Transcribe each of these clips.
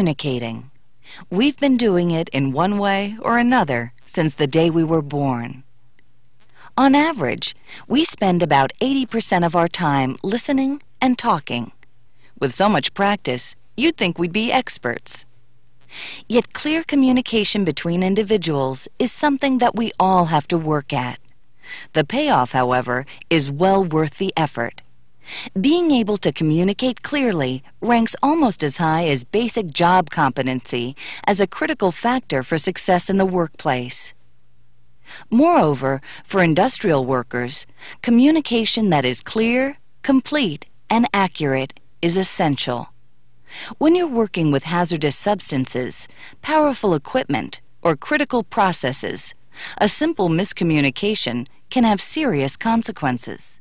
Communicating. We've been doing it in one way or another since the day we were born. On average, we spend about 80% of our time listening and talking. With so much practice, you'd think we'd be experts. Yet clear communication between individuals is something that we all have to work at. The payoff, however, is well worth the effort. Being able to communicate clearly ranks almost as high as basic job competency as a critical factor for success in the workplace. Moreover, for industrial workers, communication that is clear, complete, and accurate is essential. When you're working with hazardous substances, powerful equipment, or critical processes, a simple miscommunication can have serious consequences.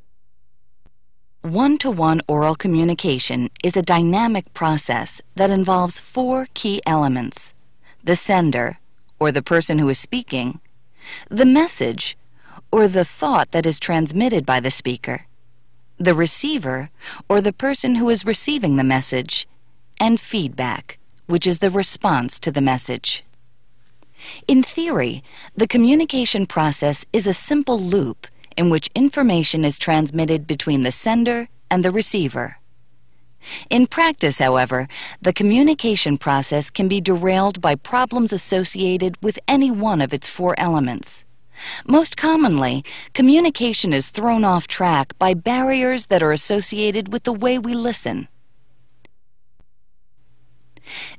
One-to-one oral communication is a dynamic process that involves 4 key elements: the sender, or the person who is speaking, the message, or the thought that is transmitted by the speaker, the receiver, or the person who is receiving the message, and feedback, which is the response to the message. In theory, the communication process is a simple loop in which information is transmitted between the sender and the receiver. In practice, however, the communication process can be derailed by problems associated with any one of its 4 elements. Most commonly, communication is thrown off track by barriers that are associated with the way we listen.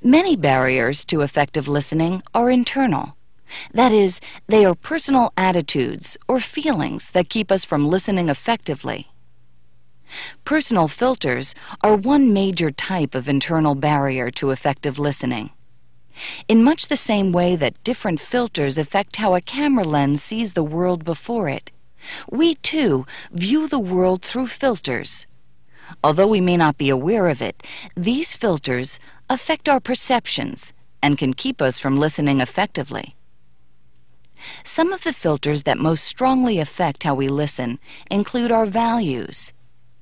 Many barriers to effective listening are internal. That is, they are personal attitudes or feelings that keep us from listening effectively. Personal filters are one major type of internal barrier to effective listening. In much the same way that different filters affect how a camera lens sees the world before it, we too view the world through filters. Although we may not be aware of it, these filters affect our perceptions and can keep us from listening effectively. Some of the filters that most strongly affect how we listen include our values,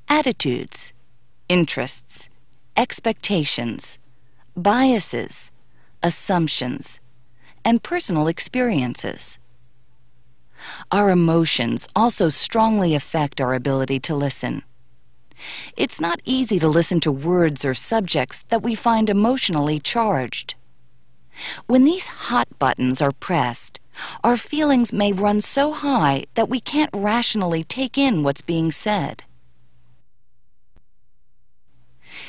attitudes, interests, expectations, biases, assumptions, and personal experiences. Our emotions also strongly affect our ability to listen. It's not easy to listen to words or subjects that we find emotionally charged. When these hot buttons are pressed, our feelings may run so high that we can't rationally take in what's being said.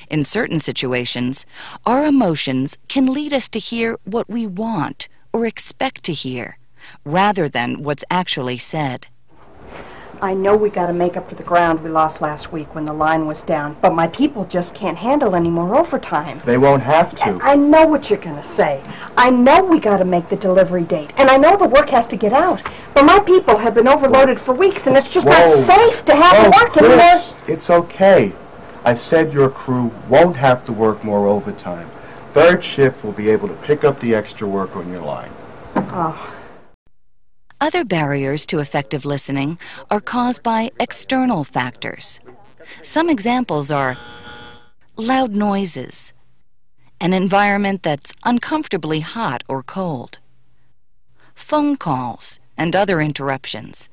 In certain situations, our emotions can lead us to hear what we want or expect to hear, rather than what's actually said. I know we got to make up for the ground we lost last week when the line was down, but my people just can't handle any more overtime. They won't have to. I know what you're going to say. I know we got to make the delivery date, and I know the work has to get out. But my people have been overloaded for weeks, and it's just not safe to have them work in there. It's okay. I said your crew won't have to work more overtime. Third shift will be able to pick up the extra work on your line. Oh. Other barriers to effective listening are caused by external factors. Some examples are loud noises, an environment that's uncomfortably hot or cold, phone calls and other interruptions,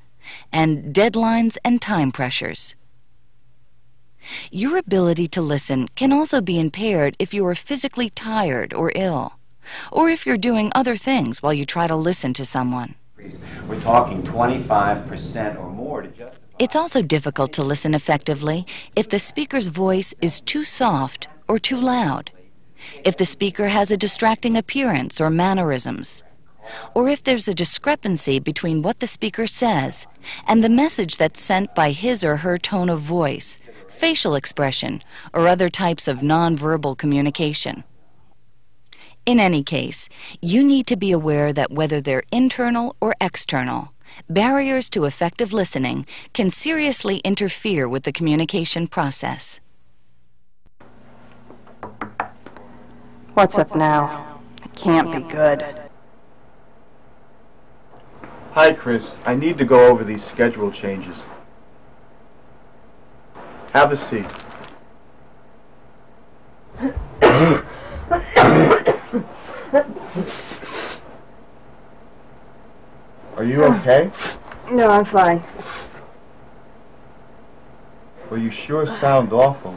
and deadlines and time pressures. Your ability to listen can also be impaired if you are physically tired or ill, or if you're doing other things while you try to listen to someone. We're talking 25% or more to justify. It's also difficult to listen effectively if the speaker's voice is too soft or too loud, if the speaker has a distracting appearance or mannerisms, or if there's a discrepancy between what the speaker says and the message that's sent by his or her tone of voice, facial expression, or other types of nonverbal communication. In any case, you need to be aware that whether they're internal or external, barriers to effective listening can seriously interfere with the communication process. What's up now? It can't be good. Hi, Chris. I need to go over these schedule changes. Have a seat. Are you okay? No, I'm fine. Well, you sure sound awful.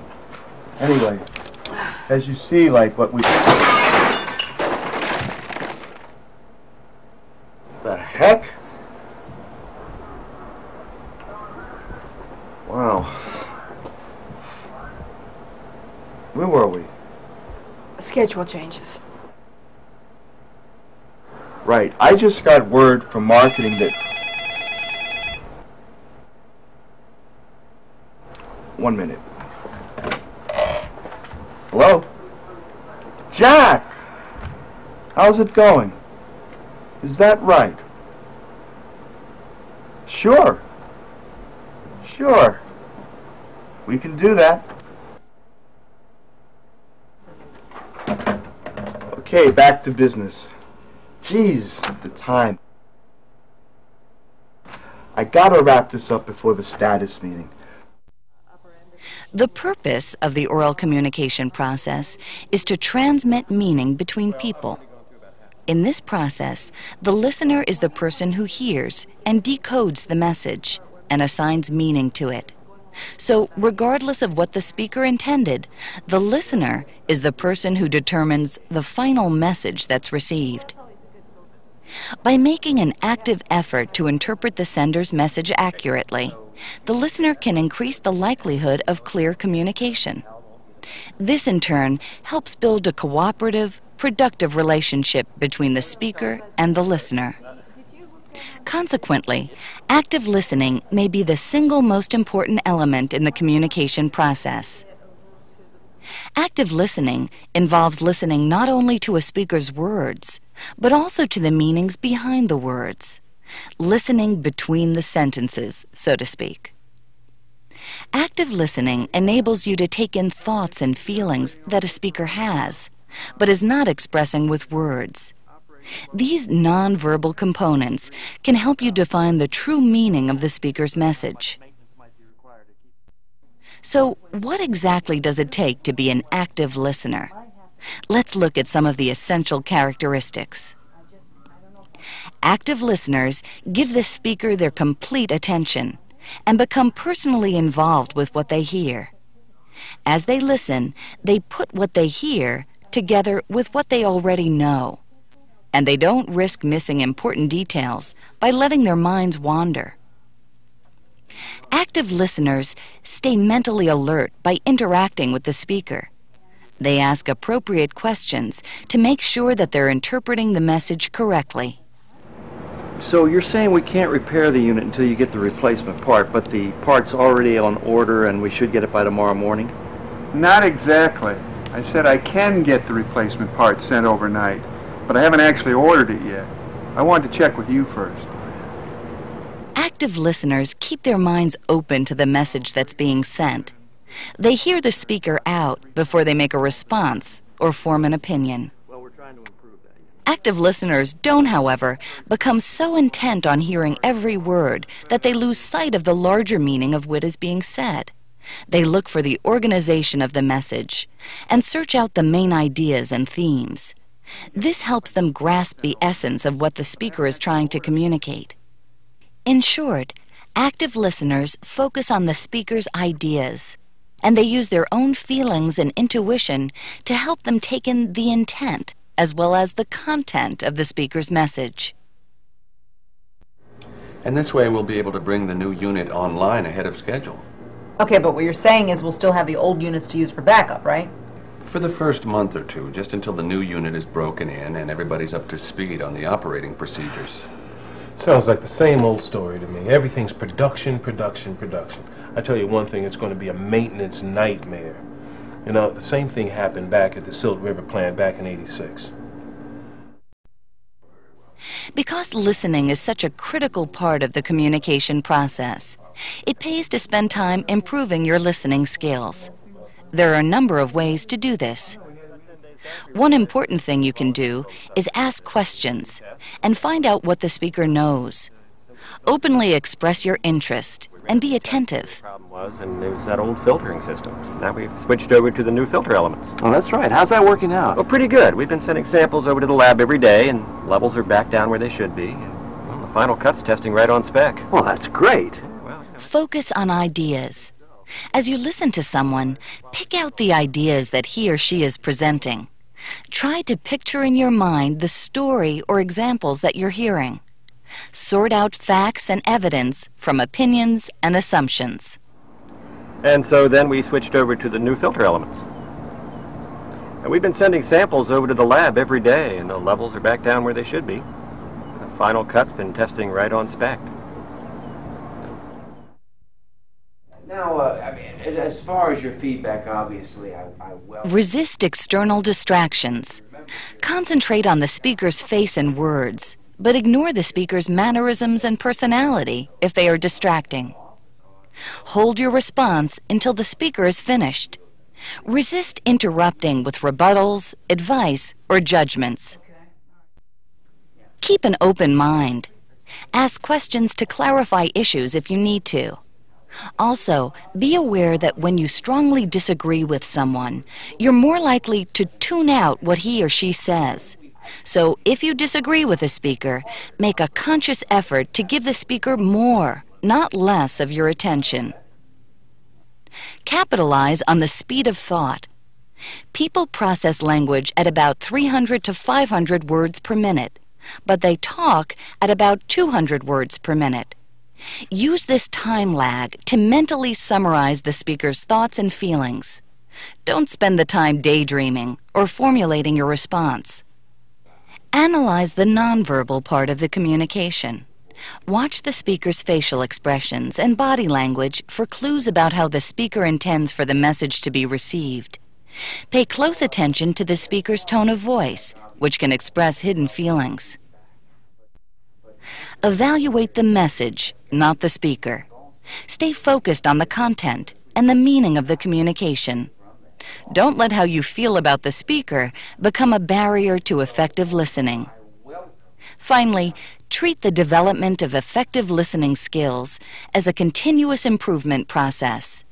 Anyway, as you see, like what we... The heck? Wow. Where were we? Schedule changes. Right. I just got word from marketing that... 1 minute. Hello? Jack! How's it going? Is that right? Sure. Sure. We can do that. Okay, back to business. Jeez, the time. I gotta wrap this up before the status meeting. The purpose of the oral communication process is to transmit meaning between people. In this process, the listener is the person who hears and decodes the message and assigns meaning to it. So, regardless of what the speaker intended, the listener is the person who determines the final message that's received. By making an active effort to interpret the sender's message accurately, the listener can increase the likelihood of clear communication. This, in turn, helps build a cooperative, productive relationship between the speaker and the listener. Consequently, active listening may be the single most important element in the communication process. Active listening involves listening not only to a speaker's words, but also to the meanings behind the words, listening between the sentences, so to speak. Active listening enables you to take in thoughts and feelings that a speaker has, but is not expressing with words. These nonverbal components can help you define the true meaning of the speaker's message. So, what exactly does it take to be an active listener? Let's look at some of the essential characteristics. Active listeners give the speaker their complete attention and become personally involved with what they hear. As they listen, they put what they hear together with what they already know, and they don't risk missing important details by letting their minds wander. Active listeners stay mentally alert by interacting with the speaker. They ask appropriate questions to make sure that they're interpreting the message correctly. So you're saying we can't repair the unit until you get the replacement part, but the part's already on order and we should get it by tomorrow morning? Not exactly. I said I can get the replacement part sent overnight, but I haven't actually ordered it yet. I wanted to check with you first. Active listeners keep their minds open to the message that's being sent. They hear the speaker out before they make a response or form an opinion. Well, we're trying to improve that. Active listeners don't, however, become so intent on hearing every word that they lose sight of the larger meaning of what is being said. They look for the organization of the message and search out the main ideas and themes. This helps them grasp the essence of what the speaker is trying to communicate. In short, active listeners focus on the speaker's ideas, and they use their own feelings and intuition to help them take in the intent as well as the content of the speaker's message. And this way we'll be able to bring the new unit online ahead of schedule. Okay, but what you're saying is we'll still have the old units to use for backup, right? For the first month or two, just until the new unit is broken in and everybody's up to speed on the operating procedures. Sounds like the same old story to me. Everything's production, production, production. I tell you one thing, it's going to be a maintenance nightmare. You know, the same thing happened back at the Silt River plant back in '86. Because listening is such a critical part of the communication process, it pays to spend time improving your listening skills. There are a number of ways to do this. One important thing you can do is ask questions and find out what the speaker knows. Openly express your interest and be attentive. Problem was, and it was that old filtering system. Now we've switched over to the new filter elements. Oh, that's right. How's that working out? Well, pretty good. We've been sending samples over to the lab every day, and levels are back down where they should be. And, well, the final cut's testing right on spec. Well, that's great. Well, Focus on ideas. As you listen to someone, pick out the ideas that he or she is presenting. Try to picture in your mind the story or examples that you're hearing. Sort out facts and evidence from opinions and assumptions. And so then we switched over to the new filter elements. And we've been sending samples over to the lab every day, and the levels are back down where they should be. The final cut's been testing right on spec. Now, as far as your feedback, obviously, I Resist external distractions. Concentrate on the speaker's face and words, but ignore the speaker's mannerisms and personality if they are distracting. Hold your response until the speaker is finished. Resist interrupting with rebuttals, advice, or judgments. Keep an open mind. Ask questions to clarify issues if you need to. Also, be aware that when you strongly disagree with someone, you're more likely to tune out what he or she says. So, if you disagree with a speaker, make a conscious effort to give the speaker more, not less, of your attention. Capitalize on the speed of thought. People process language at about 300 to 500 words per minute, but they talk at about 200 words per minute. Use this time lag to mentally summarize the speaker's thoughts and feelings. Don't spend the time daydreaming or formulating your response. Analyze the nonverbal part of the communication. Watch the speaker's facial expressions and body language for clues about how the speaker intends for the message to be received. Pay close attention to the speaker's tone of voice, which can express hidden feelings. Evaluate the message, not the speaker. Stay focused on the content and the meaning of the communication. Don't let how you feel about the speaker become a barrier to effective listening. Finally, treat the development of effective listening skills as a continuous improvement process.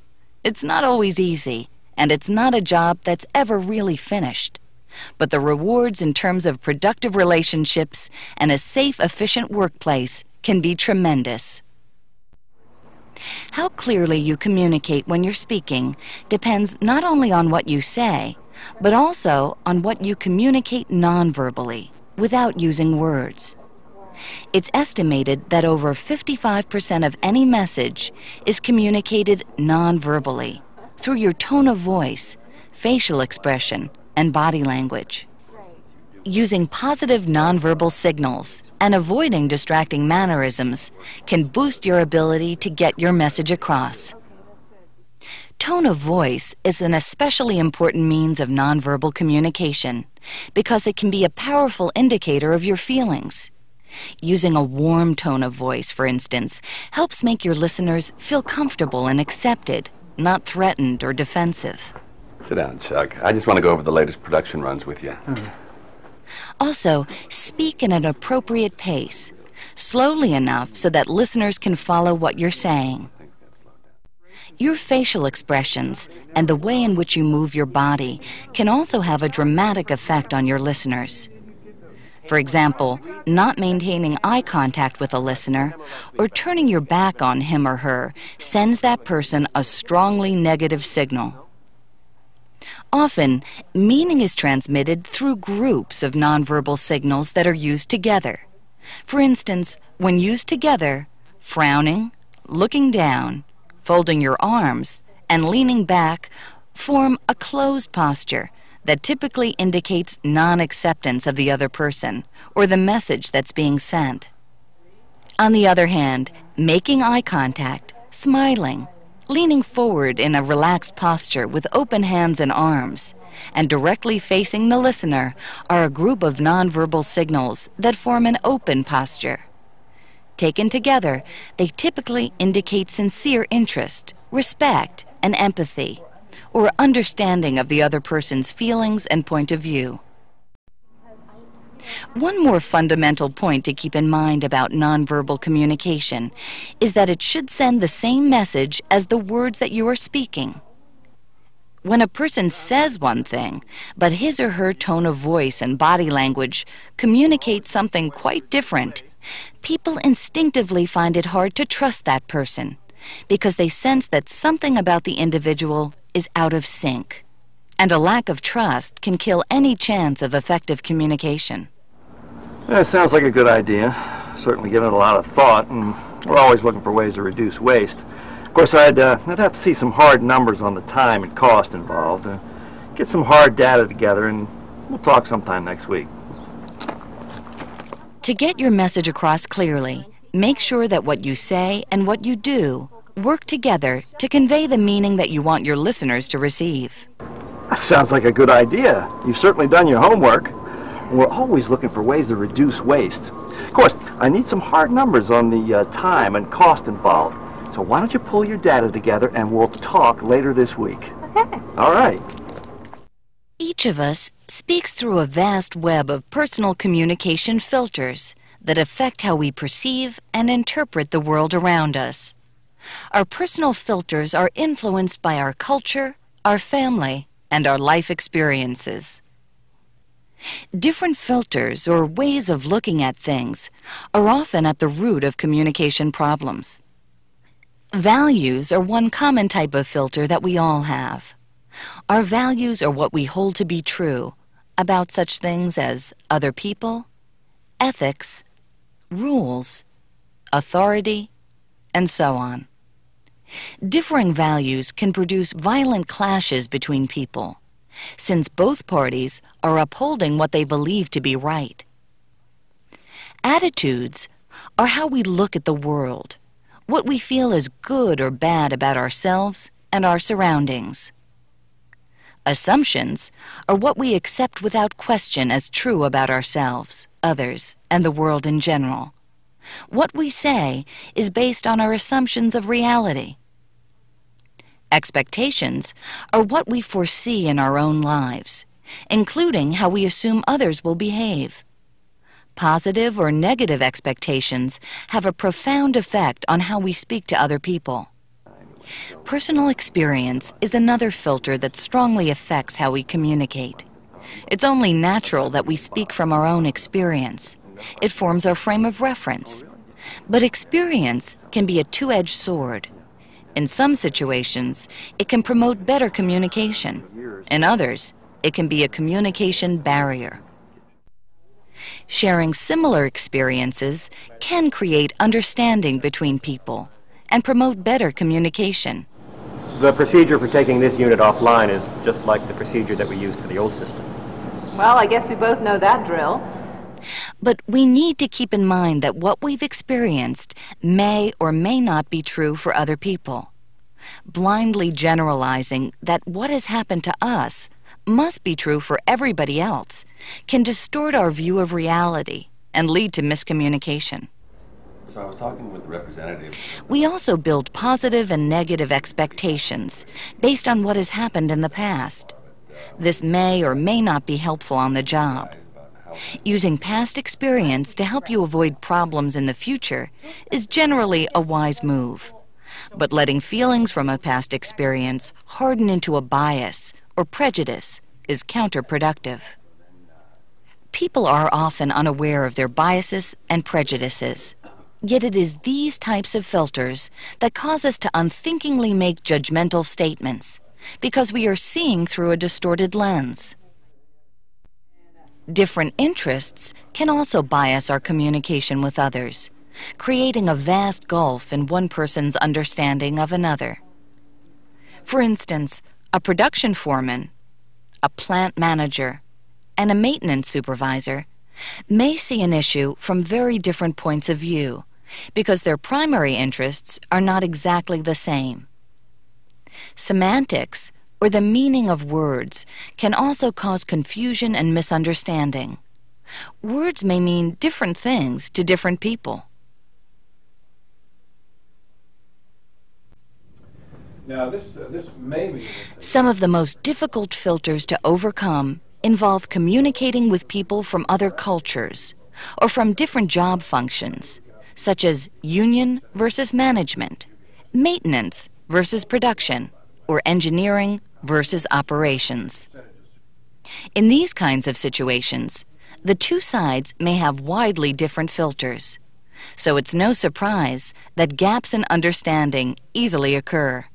It's not always easy, and it's not a job that's ever really finished. But the rewards in terms of productive relationships and a safe, efficient workplace can be tremendous. How clearly you communicate when you're speaking depends not only on what you say, but also on what you communicate nonverbally, without using words. It's estimated that over 55% of any message is communicated nonverbally, through your tone of voice, facial expression, and body language. Using positive nonverbal signals and avoiding distracting mannerisms can boost your ability to get your message across. Tone of voice is an especially important means of nonverbal communication because it can be a powerful indicator of your feelings. Using a warm tone of voice, for instance, helps make your listeners feel comfortable and accepted, not threatened or defensive. Sit down, Chuck. I just want to go over the latest production runs with you. Also, speak at an appropriate pace, slowly enough so that listeners can follow what you're saying. Your facial expressions and the way in which you move your body can also have a dramatic effect on your listeners. For example, not maintaining eye contact with a listener or turning your back on him or her sends that person a strongly negative signal. Often, meaning is transmitted through groups of nonverbal signals that are used together. For instance, when used together, frowning, looking down, folding your arms, and leaning back form a closed posture that typically indicates non-acceptance of the other person or the message that's being sent. On the other hand, making eye contact, smiling, leaning forward in a relaxed posture with open hands and arms, and directly facing the listener are a group of nonverbal signals that form an open posture. Taken together, they typically indicate sincere interest, respect, and empathy, or understanding of the other person's feelings and point of view. One more fundamental point to keep in mind about nonverbal communication is that it should send the same message as the words that you are speaking. When a person says one thing, but his or her tone of voice and body language communicate something quite different, people instinctively find it hard to trust that person because they sense that something about the individual is out of sync. And a lack of trust can kill any chance of effective communication. That sounds like a good idea. Certainly given it a lot of thought, and we're always looking for ways to reduce waste. Of course, I'd have to see some hard numbers on the time and cost involved. Get some hard data together, and we'll talk sometime next week. To get your message across clearly, make sure that what you say and what you do work together to convey the meaning that you want your listeners to receive. That sounds like a good idea. You've certainly done your homework. We're always looking for ways to reduce waste. Of course, I need some hard numbers on the time and cost involved. So why don't you pull your data together and we'll talk later this week. Okay. All right. Each of us speaks through a vast web of personal communication filters that affect how we perceive and interpret the world around us. Our personal filters are influenced by our culture, our family, and our life experiences. Different filters or ways of looking at things are often at the root of communication problems. Values are one common type of filter that we all have. Our values are what we hold to be true about such things as other people, ethics, rules, authority, and so on. Differing values can produce violent clashes between people, since both parties are upholding what they believe to be right. Attitudes are how we look at the world, what we feel is good or bad about ourselves and our surroundings. Assumptions are what we accept without question as true about ourselves, others, and the world in general. What we say is based on our assumptions of reality. Expectations are what we foresee in our own lives, including how we assume others will behave. Positive or negative expectations have a profound effect on how we speak to other people. Personal experience is another filter that strongly affects how we communicate. It's only natural that we speak from our own experience. It forms our frame of reference. But experience can be a two-edged sword. In some situations, it can promote better communication. In others, it can be a communication barrier. Sharing similar experiences can create understanding between people and promote better communication. The procedure for taking this unit offline is just like the procedure that we used for the old system. Well, I guess we both know that drill. But we need to keep in mind that what we've experienced may or may not be true for other people. Blindly generalizing that what has happened to us must be true for everybody else can distort our view of reality and lead to miscommunication. So I was talking with the representatives. We also build positive and negative expectations based on what has happened in the past. This may or may not be helpful on the job. Using past experience to help you avoid problems in the future is generally a wise move. But letting feelings from a past experience harden into a bias or prejudice is counterproductive. People are often unaware of their biases and prejudices. Yet it is these types of filters that cause us to unthinkingly make judgmental statements because we are seeing through a distorted lens. Different interests can also bias our communication with others, creating a vast gulf in one person's understanding of another. For instance, a production foreman, a plant manager, and a maintenance supervisor may see an issue from very different points of view because their primary interests are not exactly the same. Semantics, or the meaning of words, can also cause confusion and misunderstanding. Words may mean different things to different people. Now, this may be... Some of the most difficult filters to overcome involve communicating with people from other cultures or from different job functions, such as union versus management, maintenance versus production, or engineering versus operations. In these kinds of situations, the two sides may have widely different filters, so it's no surprise that gaps in understanding easily occur.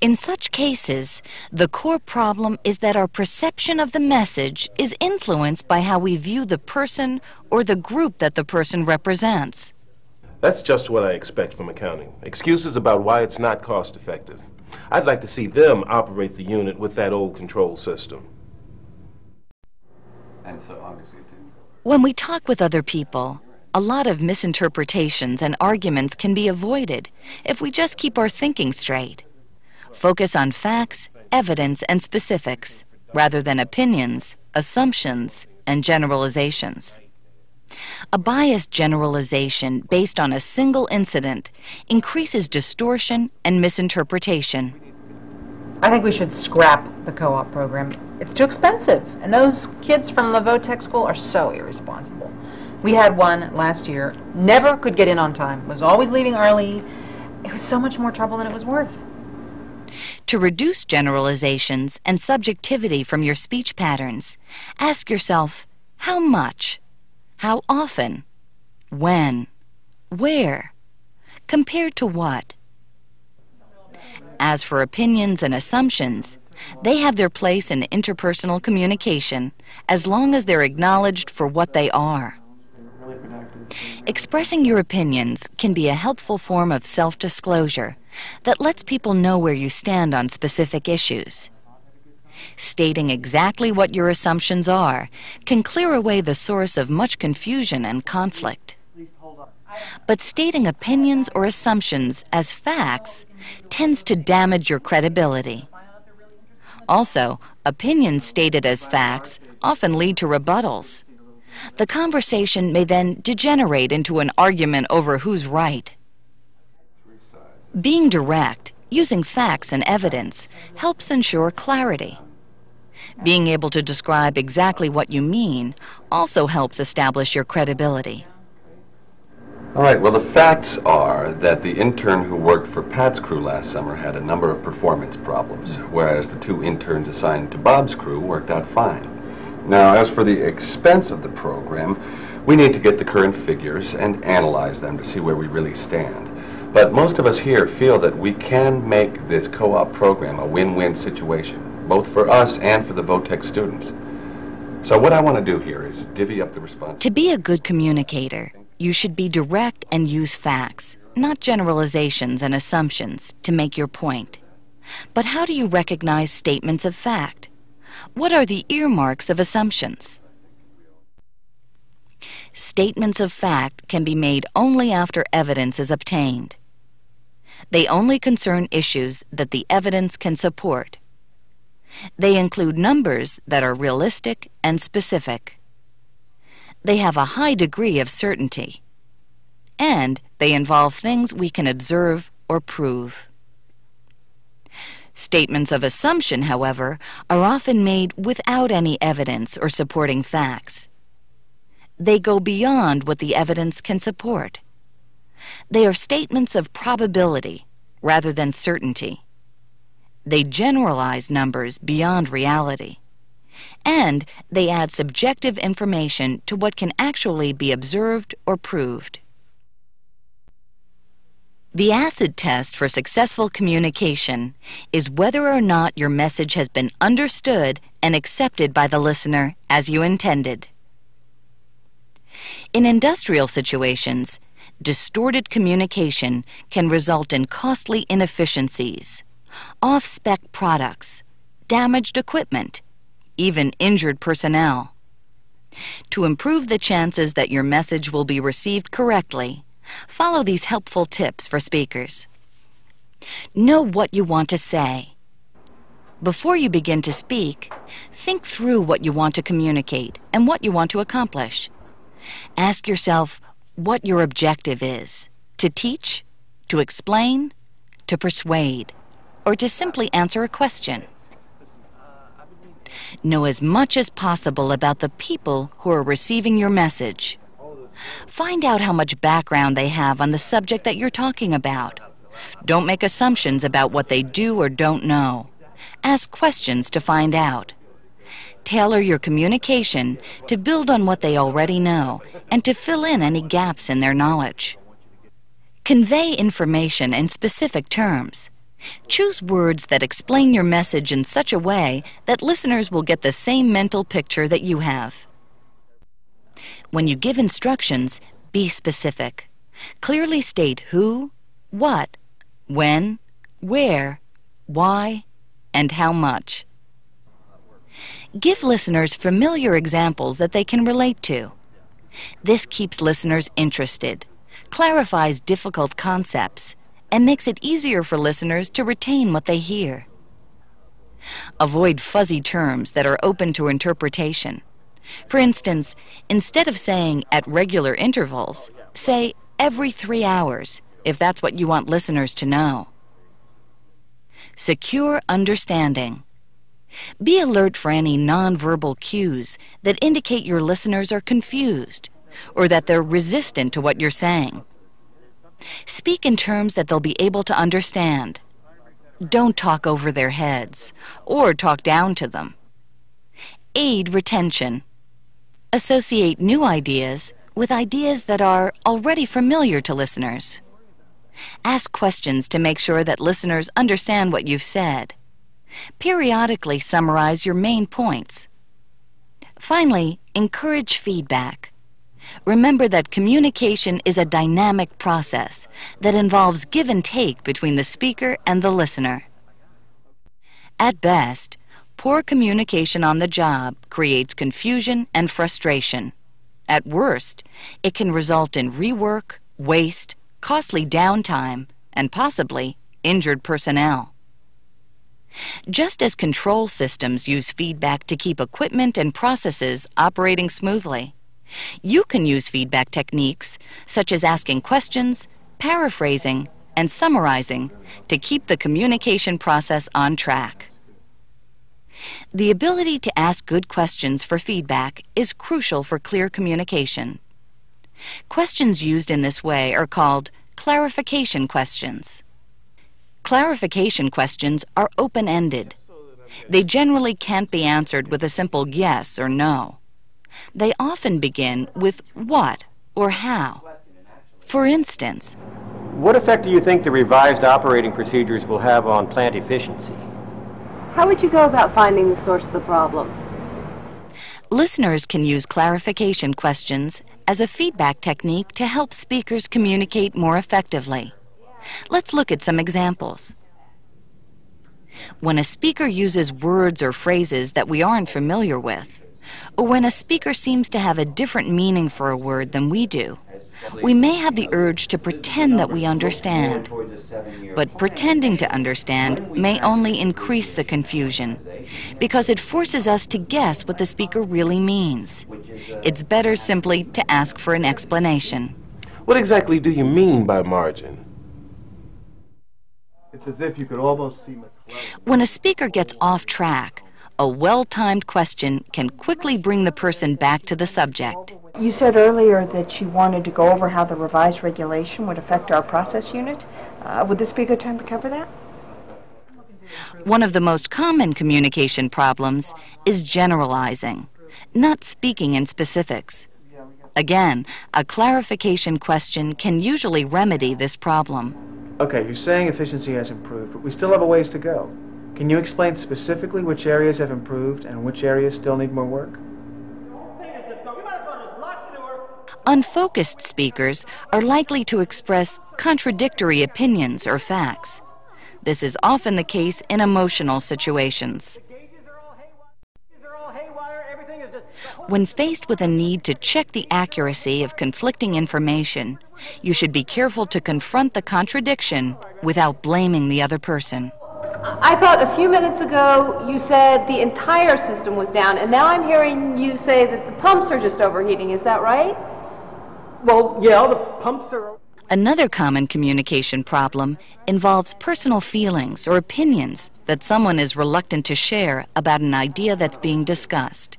In such cases, the core problem is that our perception of the message is influenced by how we view the person or the group that the person represents. That's just what I expect from accounting. Excuses about why it's not cost effective. I'd like to see them operate the unit with that old control system. And so obviously... When we talk with other people, a lot of misinterpretations and arguments can be avoided if we just keep our thinking straight. Focus on facts, evidence, and specifics, rather than opinions, assumptions, and generalizations. A biased generalization based on a single incident increases distortion and misinterpretation. I think we should scrap the co-op program. It's too expensive, and those kids from Laveau Tech School are so irresponsible. We had one last year, never could get in on time, was always leaving early. It was so much more trouble than it was worth. To reduce generalizations and subjectivity from your speech patterns, ask yourself, how much? How often? When? Where? Compared to what? As for opinions and assumptions, they have their place in interpersonal communication as long as they're acknowledged for what they are. Expressing your opinions can be a helpful form of self-disclosure that lets people know where you stand on specific issues. Stating exactly what your assumptions are can clear away the source of much confusion and conflict. But stating opinions or assumptions as facts tends to damage your credibility. Also, opinions stated as facts often lead to rebuttals. The conversation may then degenerate into an argument over who's right. Being direct, using facts and evidence, helps ensure clarity. Being able to describe exactly what you mean also helps establish your credibility. All right, well, the facts are that the intern who worked for Pat's crew last summer had a number of performance problems, whereas the two interns assigned to Bob's crew worked out fine. Now, as for the expense of the program, we need to get the current figures and analyze them to see where we really stand. But most of us here feel that we can make this co-op program a win-win situation, both for us and for the Votech students. So what I want to do here is divvy up the responsibility. To be a good communicator, you should be direct and use facts, not generalizations and assumptions, to make your point. But how do you recognize statements of fact? What are the earmarks of assumptions? Statements of fact can be made only after evidence is obtained. They only concern issues that the evidence can support. They include numbers that are realistic and specific. They have a high degree of certainty. And they involve things we can observe or prove. Statements of assumption, however, are often made without any evidence or supporting facts. They go beyond what the evidence can support. They are statements of probability rather than certainty. They generalize numbers beyond reality. And they add subjective information to what can actually be observed or proved. The acid test for successful communication is whether or not your message has been understood and accepted by the listener as you intended. In industrial situations, distorted communication can result in costly inefficiencies, off-spec products, damaged equipment, even injured personnel. To improve the chances that your message will be received correctly, follow these helpful tips for speakers. Know what you want to say. Before you begin to speak, think through what you want to communicate and what you want to accomplish. Ask yourself what your objective is: to teach, to explain, to persuade, or to simply answer a question. Know as much as possible about the people who are receiving your message. Find out how much background they have on the subject that you're talking about. Don't make assumptions about what they do or don't know. Ask questions to find out. Tailor your communication to build on what they already know and to fill in any gaps in their knowledge. Convey information in specific terms. Choose words that explain your message in such a way that listeners will get the same mental picture that you have. When you give instructions, be specific. Clearly state who, what, when, where, why, and how much. Give listeners familiar examples that they can relate to. This keeps listeners interested, clarifies difficult concepts, and makes it easier for listeners to retain what they hear. Avoid fuzzy terms that are open to interpretation. For instance, instead of saying at regular intervals, say every 3 hours, if that's what you want listeners to know. Secure understanding. Be alert for any nonverbal cues that indicate your listeners are confused or that they're resistant to what you're saying. Speak in terms that they'll be able to understand. Don't talk over their heads or talk down to them. Aid retention. Associate new ideas with ideas that are already familiar to listeners. Ask questions to make sure that listeners understand what you've said. Periodically summarize your main points. Finally, encourage feedback. Remember that communication is a dynamic process that involves give and take between the speaker and the listener. At best, poor communication on the job creates confusion and frustration. At worst, it can result in rework, waste, costly downtime, and possibly injured personnel. Just as control systems use feedback to keep equipment and processes operating smoothly, you can use feedback techniques such as asking questions, paraphrasing, and summarizing to keep the communication process on track. The ability to ask good questions for feedback is crucial for clear communication. Questions used in this way are called clarification questions. Clarification questions are open-ended. They generally can't be answered with a simple yes or no. They often begin with what or how. For instance, what effect do you think the revised operating procedures will have on plant efficiency? How would you go about finding the source of the problem? Listeners can use clarification questions as a feedback technique to help speakers communicate more effectively. Let's look at some examples. When a speaker uses words or phrases that we aren't familiar with, or when a speaker seems to have a different meaning for a word than we do, we may have the urge to pretend that we understand. But pretending to understand may only increase the confusion because it forces us to guess what the speaker really means. It's better simply to ask for an explanation. What exactly do you mean by margin? It's as if you could almost see McClellan. When a speaker gets off track, a well-timed question can quickly bring the person back to the subject. You said earlier that you wanted to go over how the revised regulation would affect our process unit. Would this be a good time to cover that? One of the most common communication problems is generalizing, not speaking in specifics. Again, a clarification question can usually remedy this problem. Okay, you're saying efficiency has improved, but we still have a ways to go. Can you explain specifically which areas have improved and which areas still need more work? Unfocused speakers are likely to express contradictory opinions or facts. This is often the case in emotional situations. When faced with a need to check the accuracy of conflicting information, you should be careful to confront the contradiction without blaming the other person. I thought a few minutes ago you said the entire system was down, and now I'm hearing you say that the pumps are just overheating. Is that right? Well, yeah, the pumps are... Another common communication problem involves personal feelings or opinions that someone is reluctant to share about an idea that's being discussed.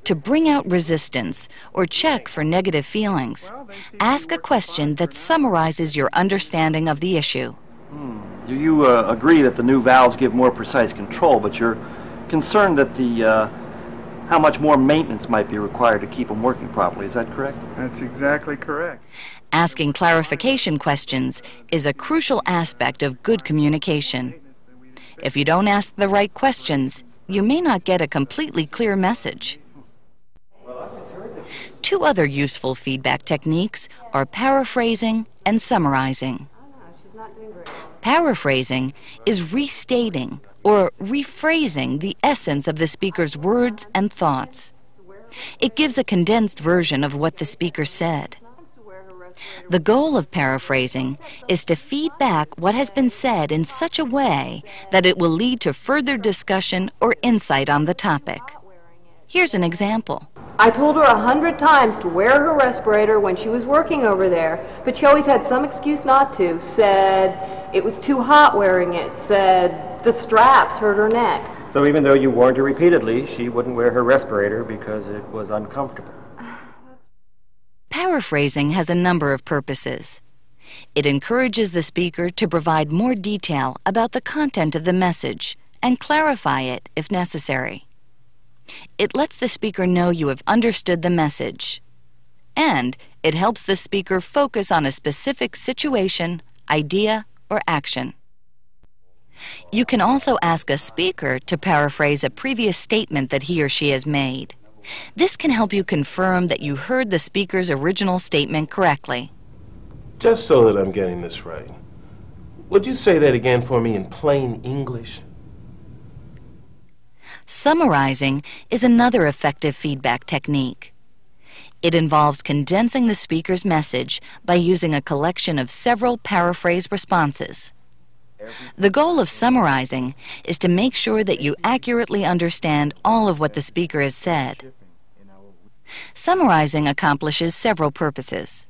To bring out resistance or check for negative feelings, ask a question that summarizes your understanding of the issue. Do you agree that the new valves give more precise control, but you're concerned that how much more maintenance might be required to keep them working properly? Is that correct? That's exactly correct. Asking clarification questions is a crucial aspect of good communication. If you don't ask the right questions, you may not get a completely clear message. Two other useful feedback techniques are paraphrasing and summarizing. Paraphrasing is restating or rephrasing the essence of the speaker's words and thoughts. It gives a condensed version of what the speaker said. The goal of paraphrasing is to feed back what has been said in such a way that it will lead to further discussion or insight on the topic. Here's an example. I told her 100 times to wear her respirator when she was working over there, but she always had some excuse not to. Said it was too hot wearing it. Said the straps hurt her neck. So even though you warned her repeatedly, she wouldn't wear her respirator because it was uncomfortable. Paraphrasing has a number of purposes. It encourages the speaker to provide more detail about the content of the message and clarify it if necessary. It lets the speaker know you have understood the message, and it helps the speaker focus on a specific situation, idea, or action. You can also ask a speaker to paraphrase a previous statement that he or she has made. This can help you confirm that you heard the speaker's original statement correctly. Just so that I'm getting this right, would you say that again for me in plain English? Summarizing is another effective feedback technique. It involves condensing the speaker's message by using a collection of several paraphrase responses. The goal of summarizing is to make sure that you accurately understand all of what the speaker has said. Summarizing accomplishes several purposes.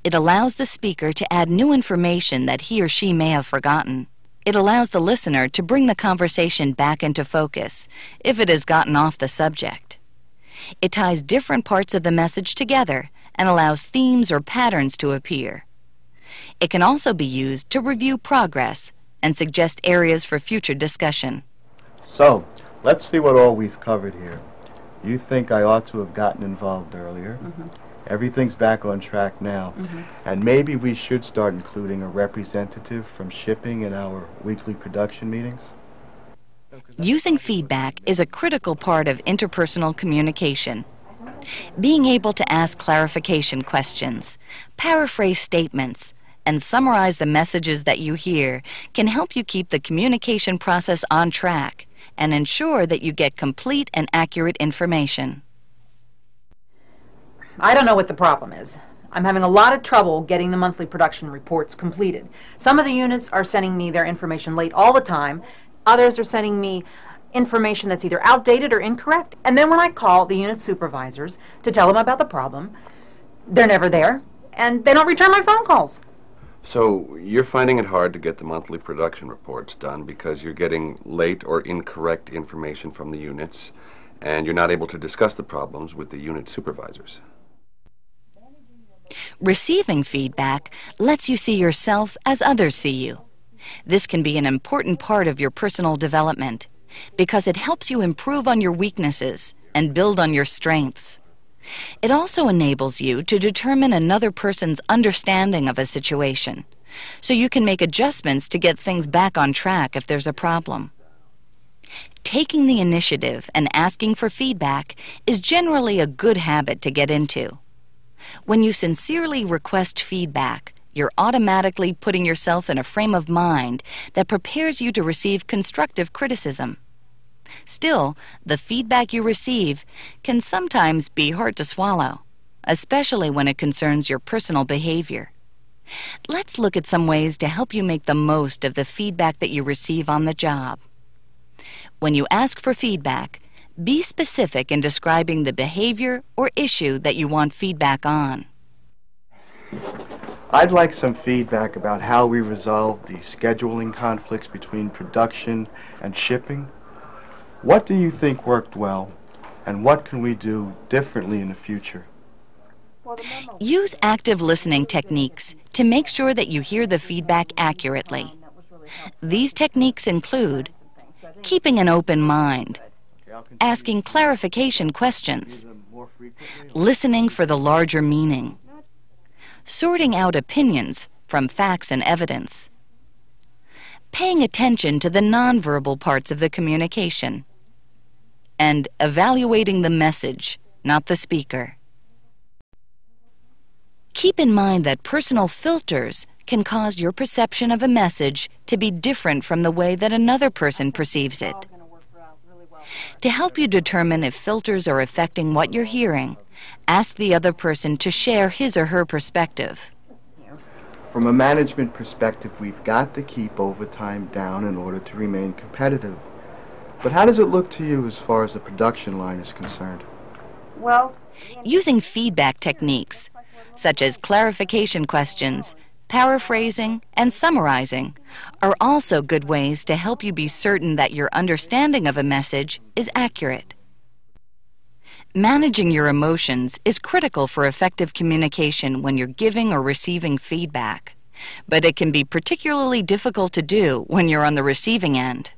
It allows the speaker to add new information that he or she may have forgotten. It allows the listener to bring the conversation back into focus if it has gotten off the subject. It ties different parts of the message together and allows themes or patterns to appear. It can also be used to review progress and suggest areas for future discussion. So, let's see what all we've covered here. You think I ought to have gotten involved earlier. Everything's back on track now. And maybe we should start including a representative from shipping in our weekly production meetings. Using feedback is a critical part of interpersonal communication. Being able to ask clarification questions, paraphrase statements, and summarize the messages that you hear can help you keep the communication process on track and ensure that you get complete and accurate information. I don't know what the problem is. I'm having a lot of trouble getting the monthly production reports completed. Some of the units are sending me their information late all the time. Others are sending me information that's either outdated or incorrect. And then when I call the unit supervisors to tell them about the problem, they're never there, and they don't return my phone calls. So you're finding it hard to get the monthly production reports done because you're getting late or incorrect information from the units, and you're not able to discuss the problems with the unit supervisors. Receiving feedback lets you see yourself as others see you. This can be an important part of your personal development because it helps you improve on your weaknesses and build on your strengths. It also enables you to determine another person's understanding of a situation, so you can make adjustments to get things back on track if there's a problem. Taking the initiative and asking for feedback is generally a good habit to get into. When you sincerely request feedback, you're automatically putting yourself in a frame of mind that prepares you to receive constructive criticism. Still, the feedback you receive can sometimes be hard to swallow, especially when it concerns your personal behavior. Let's look at some ways to help you make the most of the feedback that you receive on the job. When you ask for feedback, be specific in describing the behavior or issue that you want feedback on. I'd like some feedback about how we resolve the scheduling conflicts between production and shipping. What do you think worked well, and what can we do differently in the future? Use active listening techniques to make sure that you hear the feedback accurately. These techniques include keeping an open mind, asking clarification questions, listening for the larger meaning, sorting out opinions from facts and evidence, paying attention to the nonverbal parts of the communication, and evaluating the message, not the speaker. Keep in mind that personal filters can cause your perception of a message to be different from the way that another person perceives it. To help you determine if filters are affecting what you're hearing, ask the other person to share his or her perspective. From a management perspective, we've got to keep overtime down in order to remain competitive. But how does it look to you as far as the production line is concerned? Well, Using feedback techniques, such as clarification questions, paraphrasing, and summarizing, are also good ways to help you be certain that your understanding of a message is accurate. Managing your emotions is critical for effective communication when you're giving or receiving feedback, but it can be particularly difficult to do when you're on the receiving end.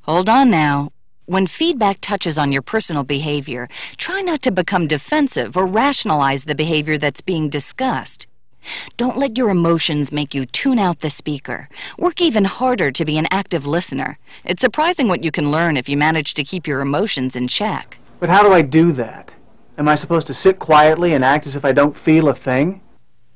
Hold on now. When feedback touches on your personal behavior, try not to become defensive or rationalize the behavior that's being discussed. Don't let your emotions make you tune out the speaker. Work even harder to be an active listener. It's surprising what you can learn if you manage to keep your emotions in check. But how do I do that? Am I supposed to sit quietly and act as if I don't feel a thing?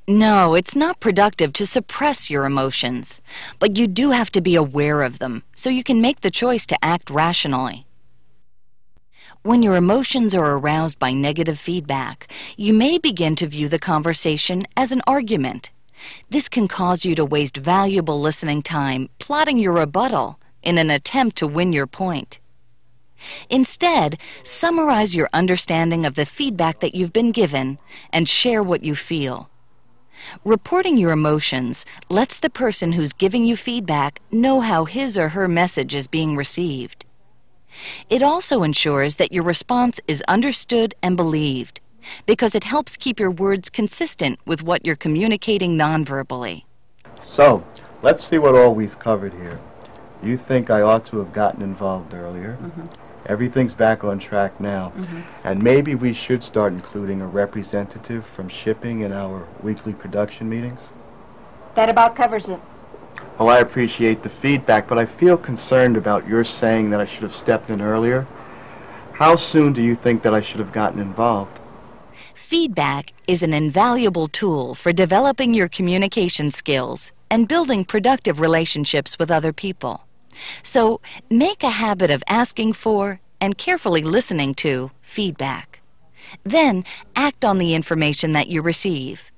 No, it's not productive to suppress your emotions, but you do have to be aware of them so you can make the choice to act rationally. When your emotions are aroused by negative feedback, you may begin to view the conversation as an argument. This can cause you to waste valuable listening time plotting your rebuttal in an attempt to win your point. Instead, summarize your understanding of the feedback that you've been given and share what you feel. Reporting your emotions lets the person who's giving you feedback know how his or her message is being received. It also ensures that your response is understood and believed, because it helps keep your words consistent with what you're communicating nonverbally. So, let's see what all we've covered here. You think I ought to have gotten involved earlier. Everything's back on track now. And maybe we should start including a representative from shipping in our weekly production meetings. that about covers it. Oh, I appreciate the feedback, but I feel concerned about your saying that I should have stepped in earlier. How soon do you think that I should have gotten involved? Feedback is an invaluable tool for developing your communication skills and building productive relationships with other people. So make a habit of asking for and carefully listening to feedback. Then act on the information that you receive.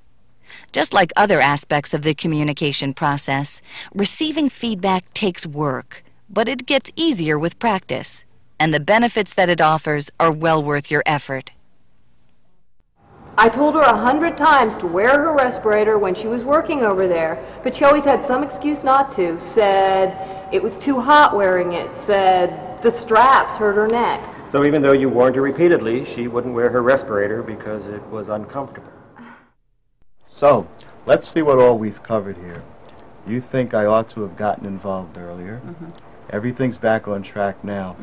Just like other aspects of the communication process, receiving feedback takes work, but it gets easier with practice, and the benefits that it offers are well worth your effort. I told her 100 times to wear her respirator when she was working over there, but she always had some excuse not to. Said it was too hot wearing it. Said the straps hurt her neck. So even though you warned her repeatedly, she wouldn't wear her respirator because it was uncomfortable. So, let's see what all we've covered here. You think I ought to have gotten involved earlier. Everything's back on track now.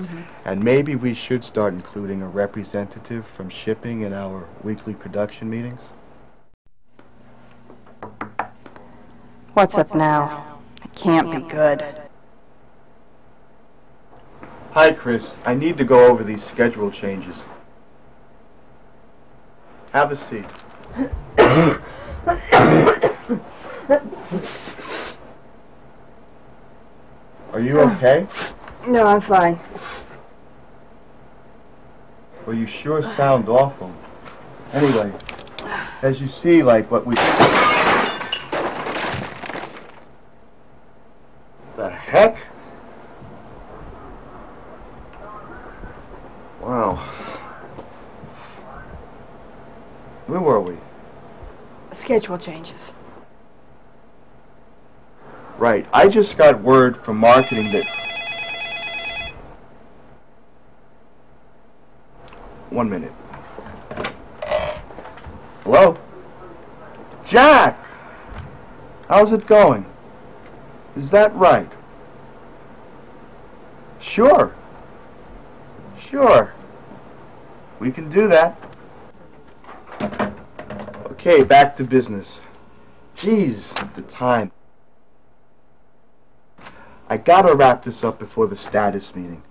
And maybe we should start including a representative from shipping in our weekly production meetings. What's up now? It can't be good. Hi, Chris. I need to go over these schedule changes. Have a seat. Are you okay? No, I'm fine. Well, you sure sound awful. Anyway, as you see, like what we... The heck? Wow. Where were we? Schedule changes. Right. I just got word from marketing that... 1 minute. Hello? Jack! How's it going? Is that right? Sure. Sure. We can do that. Okay, back to business. Jeez, the time. I gotta wrap this up before the status meeting.